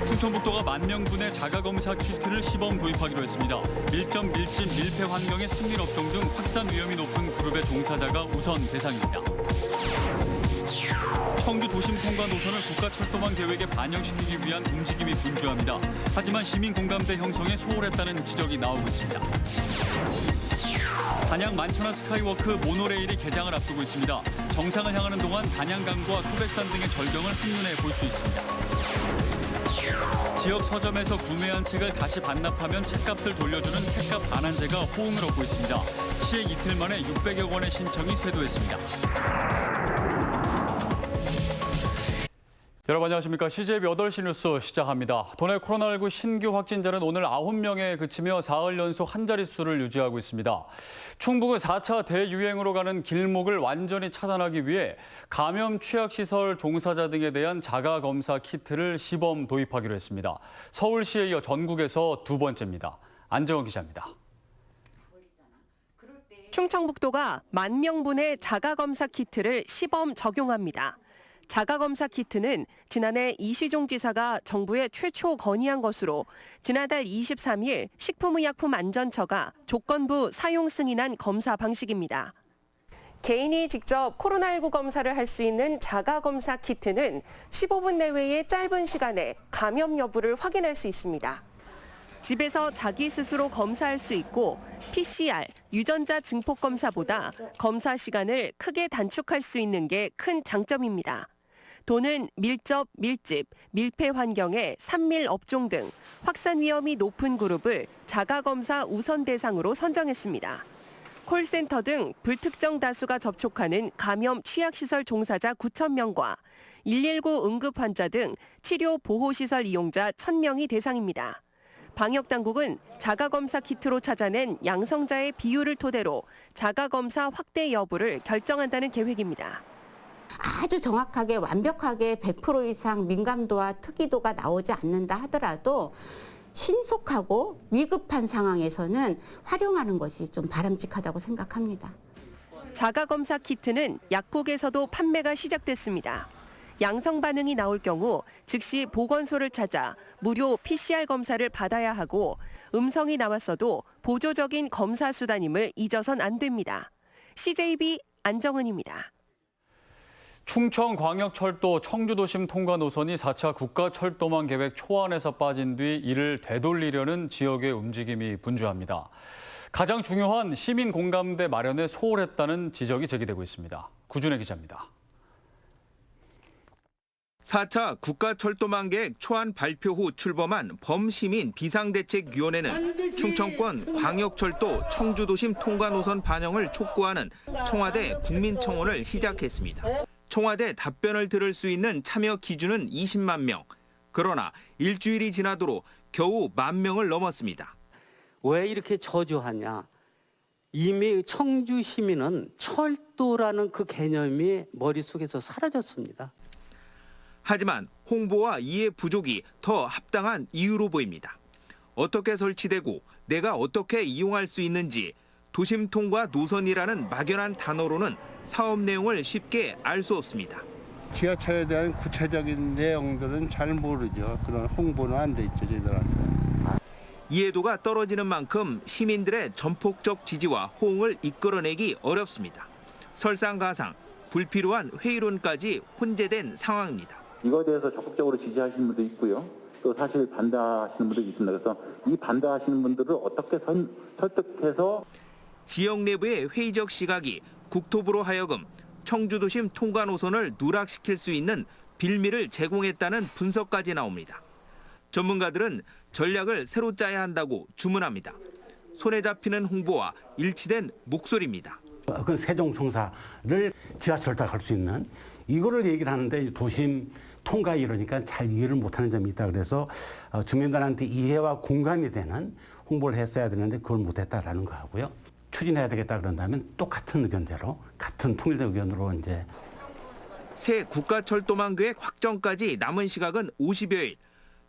충청북도가 10,000분의 자가검사 키트를 시범 도입하기로 했습니다. 밀접, 밀집, 밀폐 환경의 생민업종 등 확산 위험이 높은 그룹의 종사자가 우선 대상입니다. 청주 도심 통과 노선을 국가철도망 계획에 반영시키기 위한 움직임이 분주합니다. 하지만 시민 공감대 형성에 소홀했다는 지적이 나오고 있습니다. 단양 만천하 스카이워크 모노레일이 개장을 앞두고 있습니다. 정상을 향하는 동안 단양강과 소백산 등의 절경을 한눈에 볼 수 있습니다. 지역 서점에서 구매한 책을 다시 반납하면 책값을 돌려주는 책값 반환제가 호응을 얻고 있습니다. 시행 이틀 만에 600여 건의 신청이 쇄도했습니다. 여러분 안녕하십니까. CJB 8시 뉴스 시작합니다. 도내 코로나19 신규 확진자는 오늘 9명에 그치며 사흘 연속 한 자릿수를 유지하고 있습니다. 충북은 4차 대유행으로 가는 길목을 완전히 차단하기 위해 감염 취약시설 종사자 등에 대한 자가검사 키트를 시범 도입하기로 했습니다. 서울시에 이어 전국에서 두 번째입니다. 안정원 기자입니다. 충청북도가 10,000분의 자가검사 키트를 시범 적용합니다. 자가검사 키트는 지난해 이시종 지사가 정부에 최초 건의한 것으로 지난달 23일 식품의약품안전처가 조건부 사용 승인한 검사 방식입니다. 개인이 직접 코로나19 검사를 할 수 있는 자가검사 키트는 15분 내외의 짧은 시간에 감염 여부를 확인할 수 있습니다. 집에서 자기 스스로 검사할 수 있고 PCR, 유전자 증폭 검사보다 검사 시간을 크게 단축할 수 있는 게 큰 장점입니다. 도는 밀접, 밀집, 밀폐 환경의 산밀 업종 등 확산 위험이 높은 그룹을 자가검사 우선 대상으로 선정했습니다. 콜센터 등 불특정 다수가 접촉하는 감염 취약시설 종사자 9,000명과 119 응급 환자 등 치료 보호시설 이용자 1,000명이 대상입니다. 방역당국은 자가검사 키트로 찾아낸 양성자의 비율을 토대로 자가검사 확대 여부를 결정한다는 계획입니다. 아주 정확하게 완벽하게 100% 이상 민감도와 특이도가 나오지 않는다 하더라도 신속하고 위급한 상황에서는 활용하는 것이 좀 바람직하다고 생각합니다. 자가검사 키트는 약국에서도 판매가 시작됐습니다. 양성 반응이 나올 경우 즉시 보건소를 찾아 무료 PCR 검사를 받아야 하고 음성이 나왔어도 보조적인 검사 수단임을 잊어선 안 됩니다. CJB 안정은입니다. 충청광역철도 청주도심 통과 노선이 4차 국가철도망 계획 초안에서 빠진 뒤 이를 되돌리려는 지역의 움직임이 분주합니다. 가장 중요한 시민 공감대 마련에 소홀했다는 지적이 제기되고 있습니다. 구준혜 기자입니다. 4차 국가철도망 계획 초안 발표 후 출범한 범시민 비상대책위원회는 충청권 광역철도 청주도심 통과 노선 반영을 촉구하는 청와대 국민청원을 시작했습니다. 청와대 답변을 들을 수 있는 참여 기준은 20만 명. 그러나 일주일이 지나도록 겨우 10,000명을 넘었습니다. 왜 이렇게 저조하냐? 이미 청주 시민은 철도라는 그 개념이 머릿속에서 사라졌습니다. 하지만 홍보와 이해 부족이 더 합당한 이유로 보입니다. 어떻게 설치되고 내가 어떻게 이용할 수 있는지 도심 통과 노선이라는 막연한 단어로는 사업 내용을 쉽게 알 수 없습니다. 지하철에 대한 구체적인 내용들은 잘 모르죠. 그런 홍보는 안 돼 있죠, 저희들한테. 이해도가 떨어지는 만큼 시민들의 전폭적 지지와 호응을 이끌어내기 어렵습니다. 설상가상, 불필요한 회의론까지 혼재된 상황입니다. 이거에 대해서 적극적으로 지지하시는 분도 있고요. 또 사실 반대하시는 분도 있습니다. 그래서 이 반대하시는 분들을 어떻게 설득해서 지역 내부의 회의적 시각이 국토부로 하여금 청주도심 통과 노선을 누락시킬 수 있는 빌미를 제공했다는 분석까지 나옵니다. 전문가들은 전략을 새로 짜야 한다고 주문합니다. 손에 잡히는 홍보와 일치된 목소리입니다. 그 세종청사를 지하철 타고 갈 수 있는 이거를 얘기를 하는데 도심 통과 이러니까 잘 이해를 못하는 점이 있다. 그래서 주민들한테 이해와 공감이 되는 홍보를 했어야 되는데 그걸 못했다라는 거 하고요. 추진해야 되겠다 그런다면 똑같은 의견대로 같은 통일된 의견으로 이제 새 국가철도망 계획 확정까지 남은 시각은 50여일.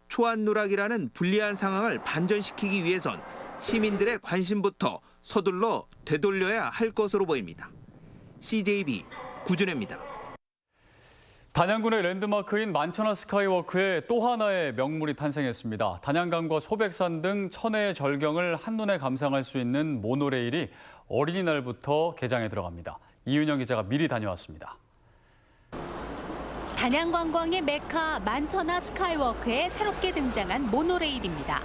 초안 누락이라는 불리한 상황을 반전시키기 위해선 시민들의 관심부터 서둘러 되돌려야 할 것으로 보입니다. CJB 구준혜입니다. 단양군의 랜드마크인 만천하 스카이워크에 또 하나의 명물이 탄생했습니다. 단양강과 소백산 등 천혜의 절경을 한눈에 감상할 수 있는 모노레일이 어린이날부터 개장에 들어갑니다. 이윤영 기자가 미리 다녀왔습니다. 단양관광의 메카 만천하 스카이워크에 새롭게 등장한 모노레일입니다.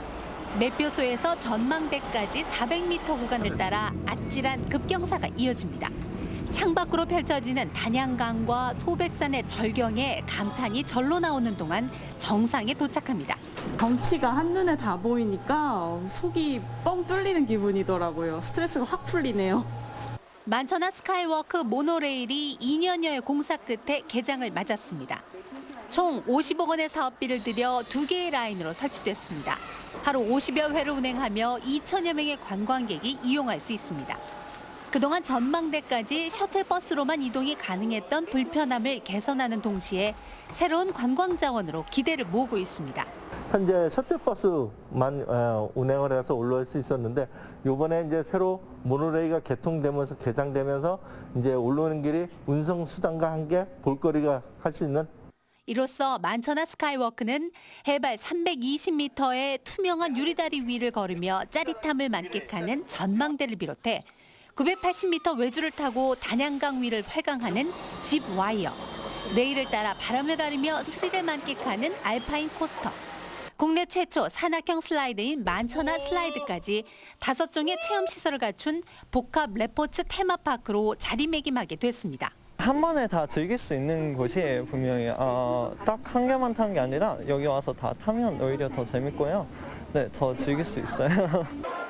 매표소에서 전망대까지 400m 구간을 따라 아찔한 급경사가 이어집니다. 창밖으로 펼쳐지는 단양강과 소백산의 절경에 감탄이 절로 나오는 동안 정상에 도착합니다. 경치가 한눈에 다 보이니까 속이 뻥 뚫리는 기분이더라고요. 스트레스가 확 풀리네요. 만천하 스카이워크 모노레일이 2년여의 공사 끝에 개장을 맞았습니다. 총 50억 원의 사업비를 들여 2개의 라인으로 설치됐습니다. 하루 50여 회를 운행하며 2천여 명의 관광객이 이용할 수 있습니다. 그동안 전망대까지 셔틀버스로만 이동이 가능했던 불편함을 개선하는 동시에 새로운 관광 자원으로 기대를 모으고 있습니다. 현재 셔틀버스만 운행을 해서 올라올 수 있었는데 이번에 이제 새로 모노레일가 개통되면서 개장되면서 이제 올라오는 길이 운송 수단과 함께 볼거리가 할 수 있는. 이로써 만천하 스카이워크는 해발 320m의 투명한 유리다리 위를 걸으며 짜릿함을 만끽하는 전망대를 비롯해 980m 외주를 타고 단양강 위를 활강하는 집 와이어, 레일을 따라 바람을 가르며 스릴을 만끽하는 알파인 코스터, 국내 최초 산악형 슬라이드인 만천하 슬라이드까지 5종의 체험시설을 갖춘 복합 레포츠 테마파크로 자리매김하게 됐습니다. 한 번에 다 즐길 수 있는 곳이에요, 분명히. 딱 한 개만 타는 게 아니라 여기 와서 다 타면 오히려 더 재밌고요. 네, 더 즐길 수 있어요.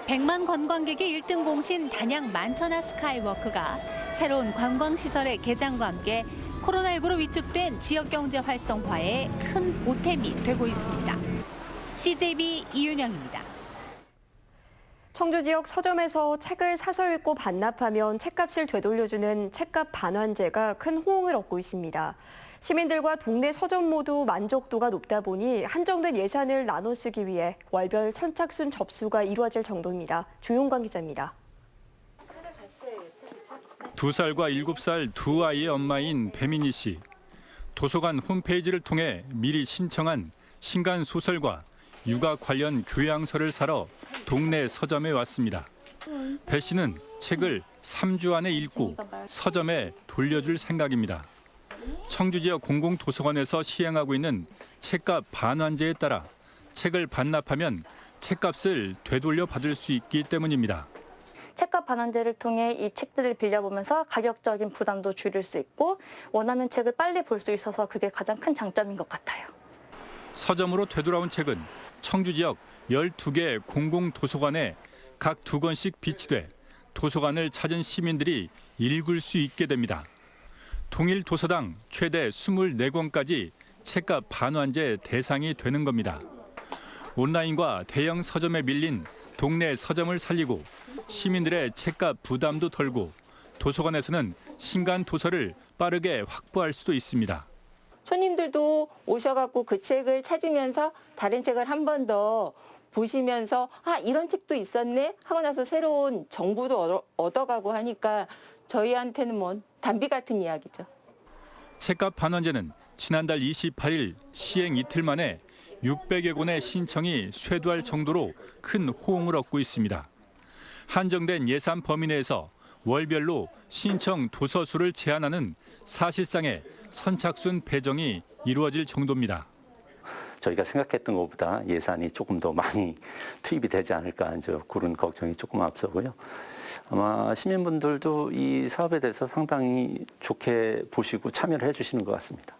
100만 관광객의 1등 공신 단양 만천하 스카이워크가 새로운 관광시설의 개장과 함께 코로나19로 위축된 지역경제 활성화에 큰 보탬이 되고 있습니다. CJB 이윤영입니다. 청주 지역 서점에서 책을 사서 읽고 반납하면 책값을 되돌려주는 책값 반환제가 큰 호응을 얻고 있습니다. 시민들과 동네 서점 모두 만족도가 높다 보니 한정된 예산을 나눠 쓰기 위해 월별 선착순 접수가 이루어질 정도입니다. 조용관 기자입니다. 2살과 7살 두 아이의 엄마인 배민희 씨. 도서관 홈페이지를 통해 미리 신청한 신간 소설과 육아 관련 교양서를 사러 동네 서점에 왔습니다. 배 씨는 책을 3주 안에 읽고 서점에 돌려줄 생각입니다. 청주 지역 공공도서관에서 시행하고 있는 책값 반환제에 따라 책을 반납하면 책값을 되돌려 받을 수 있기 때문입니다. 책값 반환제를 통해 이 책들을 빌려보면서 가격적인 부담도 줄일 수 있고 원하는 책을 빨리 볼 수 있어서 그게 가장 큰 장점인 것 같아요. 서점으로 되돌아온 책은 청주 지역 12개 공공도서관에 각 2권씩 비치돼 도서관을 찾은 시민들이 읽을 수 있게 됩니다. 동일 도서당 최대 24권까지 책값 반환제 대상이 되는 겁니다. 온라인과 대형 서점에 밀린 동네 서점을 살리고 시민들의 책값 부담도 덜고 도서관에서는 신간 도서를 빠르게 확보할 수도 있습니다. 손님들도 오셔갖고 그 책을 찾으면서 다른 책을 한 번 더 보시면서 이런 책도 있었네 하고 나서 새로운 정보도 얻어가고 하니까 저희한테는 뭐 단비 같은 이야기죠. 책값 반환제는 지난달 28일 시행 이틀 만에 600여 권의 신청이 쇄도할 정도로 큰 호응을 얻고 있습니다. 한정된 예산 범위 내에서 월별로 신청 도서 수를 제한하는 사실상의 선착순 배정이 이루어질 정도입니다. 저희가 생각했던 것보다 예산이 조금 더 많이 투입이 되지 않을까 그런 걱정이 조금 앞서고요. 아마 시민분들도 이 사업에 대해서 상당히 좋게 보시고 참여를 해주시는 것 같습니다.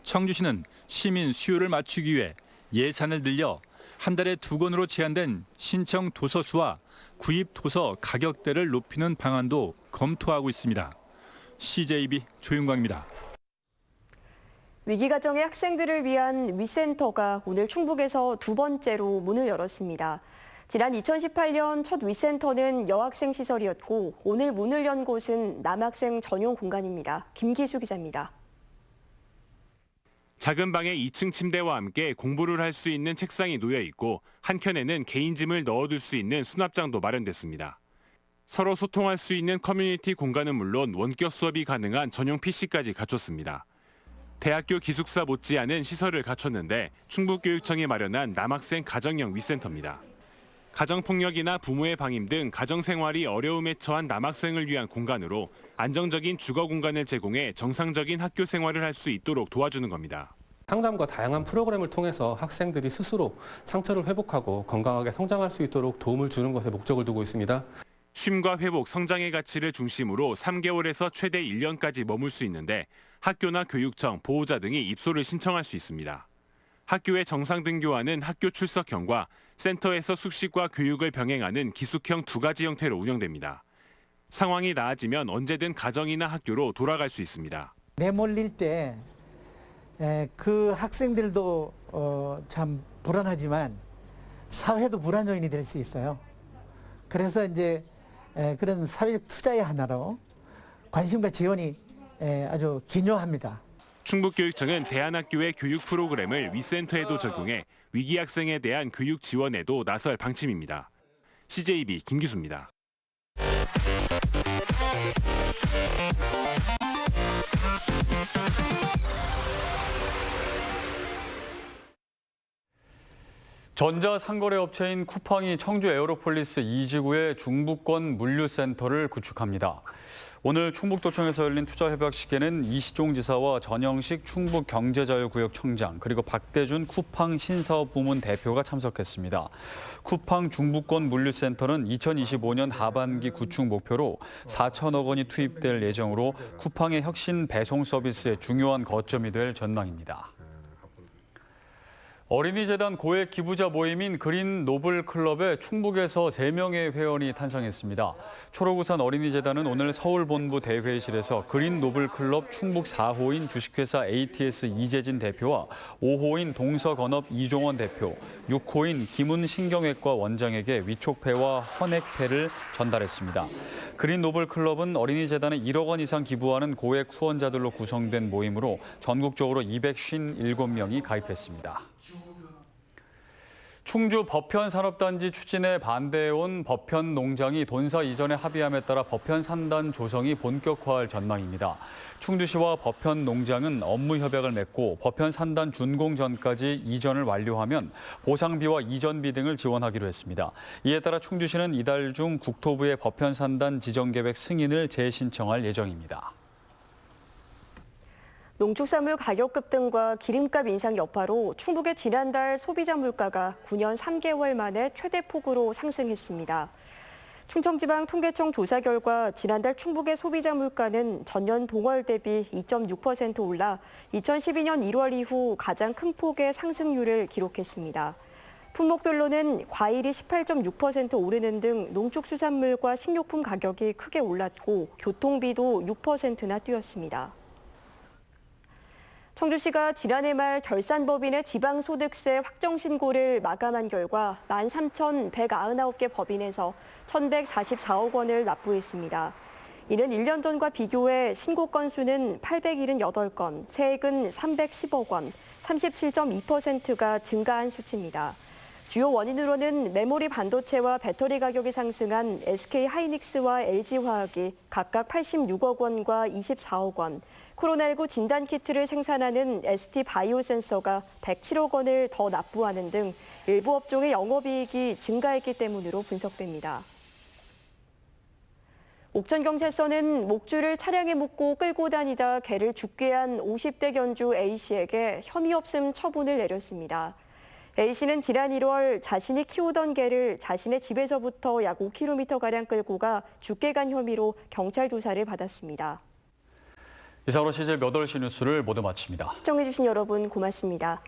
청주시는 시민 수요를 맞추기 위해 예산을 늘려 한 달에 2권으로 제한된 신청 도서 수와 구입 도서 가격대를 높이는 방안도 검토하고 있습니다. CJB 조윤광입니다. 위기가정의 학생들을 위한 위센터가 오늘 충북에서 2번째로 문을 열었습니다. 지난 2018년 첫 위센터는 여학생 시설이었고 오늘 문을 연 곳은 남학생 전용 공간입니다. 김기수 기자입니다. 작은 방에 2층 침대와 함께 공부를 할 수 있는 책상이 놓여 있고 한켠에는 개인 짐을 넣어둘 수 있는 수납장도 마련됐습니다. 서로 소통할 수 있는 커뮤니티 공간은 물론 원격 수업이 가능한 전용 PC까지 갖췄습니다. 대학교 기숙사 못지않은 시설을 갖췄는데 충북교육청이 마련한 남학생 가정형 위센터입니다. 가정폭력이나 부모의 방임 등 가정생활이 어려움에 처한 남학생을 위한 공간으로 안정적인 주거 공간을 제공해 정상적인 학교 생활을 할 수 있도록 도와주는 겁니다. 상담과 다양한 프로그램을 통해서 학생들이 스스로 상처를 회복하고 건강하게 성장할 수 있도록 도움을 주는 것에 목적을 두고 있습니다. 쉼과 회복, 성장의 가치를 중심으로 3개월에서 최대 1년까지 머물 수 있는데 학교나 교육청, 보호자 등이 입소를 신청할 수 있습니다. 학교에 정상 등교하는 학교 출석형과 센터에서 숙식과 교육을 병행하는 기숙형 두 가지 형태로 운영됩니다. 상황이 나아지면 언제든 가정이나 학교로 돌아갈 수 있습니다. 내몰릴 때 그 학생들도 참 불안하지만 사회도 불안 요인이 될 수 있어요. 그래서 이제 그런 사회적 투자의 하나로 관심과 지원이 아주 기묘합니다. 충북교육청은 대안학교의 교육 프로그램을 위센터에도 적용해 위기 학생에 대한 교육 지원에도 나설 방침입니다. CJB 김기수입니다. 전자상거래 업체인 쿠팡이 청주 에어로폴리스 2지구에 중부권 물류센터를 구축합니다. 오늘 충북도청에서 열린 투자협약식에는 이시종 지사와 전영식 충북경제자유구역 청장 그리고 박대준 쿠팡 신사업부문 대표가 참석했습니다. 쿠팡 중부권 물류센터는 2025년 하반기 구축 목표로 4천억 원이 투입될 예정으로 쿠팡의 혁신 배송 서비스의 중요한 거점이 될 전망입니다. 어린이재단 고액 기부자 모임인 그린 노블 클럽에 충북에서 3명의 회원이 탄생했습니다. 초록우산 어린이재단은 오늘 서울본부 대회의실에서 그린 노블 클럽 충북 4호인 주식회사 ATS 이재진 대표와 5호인 동서건업 이종원 대표, 6호인 김훈 신경외과 원장에게 위촉패와 헌액패를 전달했습니다. 그린 노블 클럽은 어린이재단에 1억 원 이상 기부하는 고액 후원자들로 구성된 모임으로 전국적으로 257명이 가입했습니다. 충주 법현산업단지 추진에 반대해온 법현농장이 본사 이전에 합의함에 따라 법현산단 조성이 본격화할 전망입니다. 충주시와 법현농장은 업무 협약을 맺고 법현산단 준공 전까지 이전을 완료하면 보상비와 이전비 등을 지원하기로 했습니다. 이에 따라 충주시는 이달 중 국토부의 법현산단 지정계획 승인을 재신청할 예정입니다. 농축산물 가격 급등과 기름값 인상 여파로 충북의 지난달 소비자 물가가 9년 3개월 만에 최대 폭으로 상승했습니다. 충청지방통계청 조사 결과 지난달 충북의 소비자 물가는 전년 동월 대비 2.6% 올라 2012년 1월 이후 가장 큰 폭의 상승률을 기록했습니다. 품목별로는 과일이 18.6% 오르는 등 농축수산물과 식료품 가격이 크게 올랐고 교통비도 6%나 뛰었습니다. 청주시가 지난해 말 결산법인의 지방소득세 확정신고를 마감한 결과 13,199개 법인에서 1,144억 원을 납부했습니다. 이는 1년 전과 비교해 신고 건수는 878건, 세액은 310억 원, 37.2%가 증가한 수치입니다. 주요 원인으로는 메모리 반도체와 배터리 가격이 상승한 SK하이닉스와 LG화학이 각각 86억 원과 24억 원, 코로나19 진단키트를 생산하는 ST바이오센서가 107억 원을 더 납부하는 등 일부 업종의 영업이익이 증가했기 때문으로 분석됩니다. 옥천경찰서는 목줄을 차량에 묶고 끌고 다니다 개를 죽게 한 50대 견주 A씨에게 혐의 없음 처분을 내렸습니다. A씨는 지난 1월 자신이 키우던 개를 자신의 집에서부터 약 5km가량 끌고 가 죽게 간 혐의로 경찰 조사를 받았습니다. 이상으로 CJ 8시 뉴스를 모두 마칩니다. 시청해주신 여러분 고맙습니다.